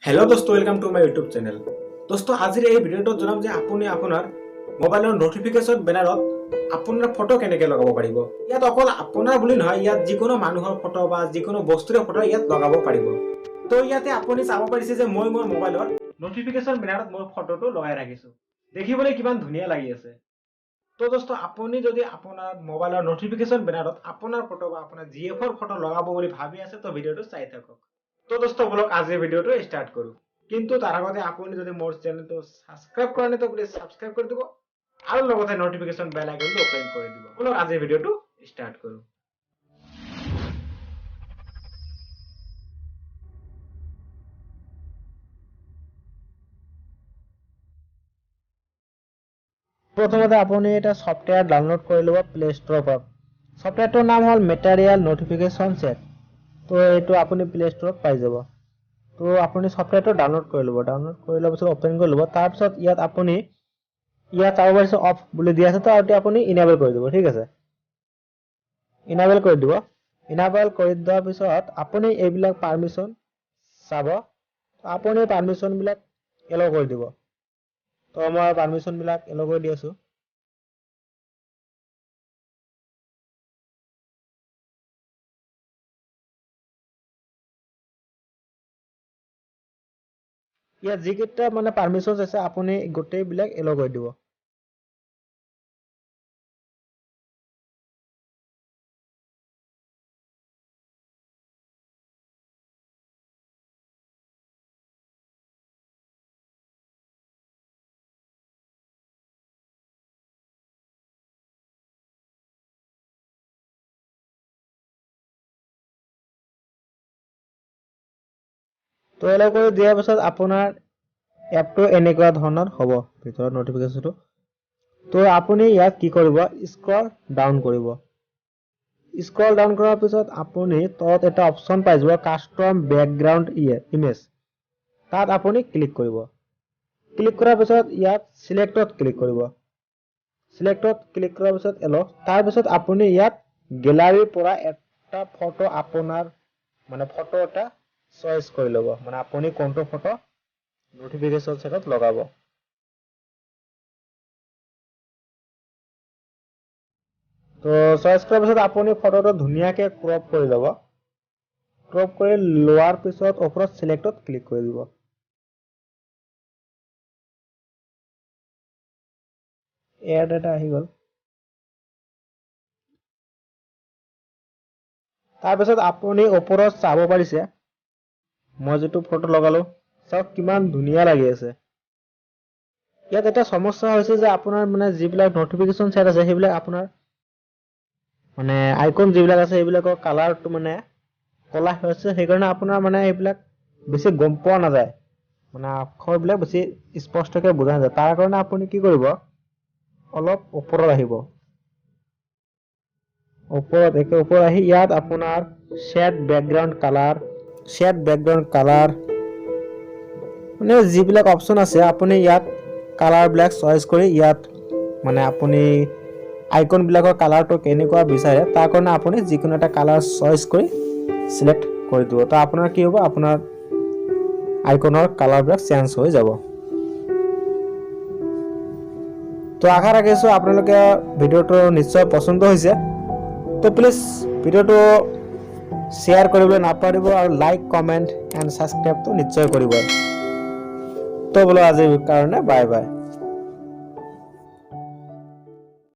Hello दोस्तों, welcome to my YouTube channel. दोस्तों आज এই ভিডিওটো জনাম যে আপুনি আপোনাৰ মোবাইলৰ নটিফিকেশন বেনাৰত আপোনাৰ ফটো কেনেকৈ লগাব পাৰিব। ইয়াত অকল আপোনাৰ বুলি নহয়, ইয়াত যিকোনো মানুহৰ ফটো বা যিকোনো বস্তুৰে ফটো ইয়াত লগাব পাৰিব। তো ইয়াতে আপুনি চাব পাৰিছে যে মই মোৰ মোবাইলৰ নটিফিকেশন বেনাৰত মোৰ ফটোটো লগাই ৰাখিছো। দেখিবলৈ কিমান ধুনীয়া লাগি আছে। তো দোস্ত আপুনি যদি আপোনাৰ মোবাইলৰ নটিফিকেশন বেনাৰত আপোনাৰ ফটো বা আপোনাৰ জিএফৰ ফটো লগাব বুলি ভাবি আছে তো ভিডিওটো চাই থাকক। তো দোস্ত বলক আজি ভিডিওটো স্টার্ট করো। কিন্তু তার আগতে আপনি যদি মোর চ্যানেলটো সাবস্ক্রাইব করেন তো প্লিজ সাবস্ক্রাইব করে দিব আর লগতে নোটিফিকেশন বেল আইকনটো ওপেন করে দিব। বলক আজি ভিডিওটো স্টার্ট করো। প্ৰথমতে আপুনি এটা সফটওয়্যাৰ ডাউনলোড কৰি ল'ব প্লে ষ্টৰৰ পৰা। সফটওয়্যাৰটোৰ নাম হ'ল মেটেৰিয়েল নটিফিকেশ্যন চেট। তো এইটো আপুনি প্লে ষ্টৰত পাই যাব। তো আপুনি সফটওয়্যাৰটো ডাউনলোড কৰি ল'ব। ডাউনলোড কৰি লোৱাৰ পিছত অপেন কৰি ল'ব। তাৰপিছত ইয়াত আপুনি চাব পাৰিছে অফ বুলি দিয়া আছে, তো এইটো আপুনি ইনেবল কৰি দিব। ঠিক আছে, ইনেবল কৰি দিব। ইনেবল কৰি দিয়াৰ পিছত আপুনি এইবিলাক পাৰমিশ্যন চাব। আপুনি পাৰমিশ্যনবিলাক এলাউ কৰি দিব। তো মই পাৰমিশ্যনবিলাক এলাউ কৰি দি আছোঁ। ইয়াত যিকেইটা মানে পাৰমিশ্যন আছে আপুনি গোটেইবিলাক এলাউ কৰি দিব। তো এলাউ কৰি দিয়াৰ পিছত আপোনাৰ এপটো এনেকুৱা ধৰণৰ হ'ব ভিতৰত নটিফিকেশ্যনটো। তো আপুনি ইয়াত কি কৰিব, স্ক্ৰল ডাউন কৰিব। স্ক্ৰল ডাউন কৰাৰ পিছত আপুনি তলত এটা অপশ্যন পাই যাব কাষ্টম বেকগ্ৰাউণ্ড ইমেজ। তাত আপুনি ক্লিক কৰিব। ক্লিক কৰাৰ পিছত ইয়াত চিলেক্টত ক্লিক কৰিব। চিলেক্টত ক্লিক কৰাৰ পিছত এলাউ। তাৰপিছত আপুনি ইয়াত গেলাৰীৰ পৰা এটা ফটো আপোনাৰ মানে ফটো এটা চইচ কৰি ল'ব, মানে আপুনি কোনটো ফটো নটিফিকেশ্যন চেটত লগাব। তো চইচ কৰাৰ পিছত আপুনি ফটোটো ধুনীয়াকে ক্ৰপ কৰি ল'ব। ক্ৰপ কৰি লোৱাৰ পিছত ওপৰত চিলেক্টত ক্লিক কৰি দিব। এড এটা আহি গ'ল। তাৰপিছত আপুনি ওপৰত চাব পাৰিছে মই যিটো ফটো লগালো, চাওক কিমান ধুনীয়া লাগি আছে। ইয়াত এটা সমস্যা হৈছে যে আপোনাৰ মানে যিবিলাক নটিফিকেশ্যন চেট আছে সেইবিলাক আপোনাৰ মানে আইকন যিবিলাক আছে সেইবিলাকৰ কালাৰটো মানে কলা হৈছে, সেইকাৰণে আপোনাৰ মানে এইবিলাক বেছি গম পোৱা নাযায়, মানে আখৰবিলাক বেছি স্পষ্টকৈ বুজা নাযায়। তাৰ কাৰণে আপুনি কি কৰিব, অলপ ওপৰত আহিব। ওপৰত আহি ইয়াত আপোনাৰ শেড বেকগ্ৰাউণ্ড কালাৰ মানে যিবিলাক অপশ্যন আছে আপুনি ইয়াত কালাৰবিলাক চইচ কৰি ইয়াত মানে আপুনি আইকনবিলাকৰ কালাৰটো কেনেকুৱা বিচাৰে তাৰ কাৰণে আপুনি যিকোনো এটা কালাৰ চইচ কৰি সিলেক্ট কৰি দিব। তো আপোনাৰ কি হ'ব, আপোনাৰ আইকনৰ কালাৰবিলাক চেঞ্জ হৈ যাব। তো আশা ৰাখিছোঁ আপোনালোকে ভিডিঅ'টো নিশ্চয় পছন্দ হৈছে। তো প্লিজ ভিডিঅ'টো শ্বেয়াৰ কৰিবলৈ নাপাহৰিব আৰু লাইক কমেণ্ট এণ্ড ছাবস্ক্ৰাইবটো নিশ্চয় কৰিব। তো বোলো আজিৰ কাৰণে বাই বাই।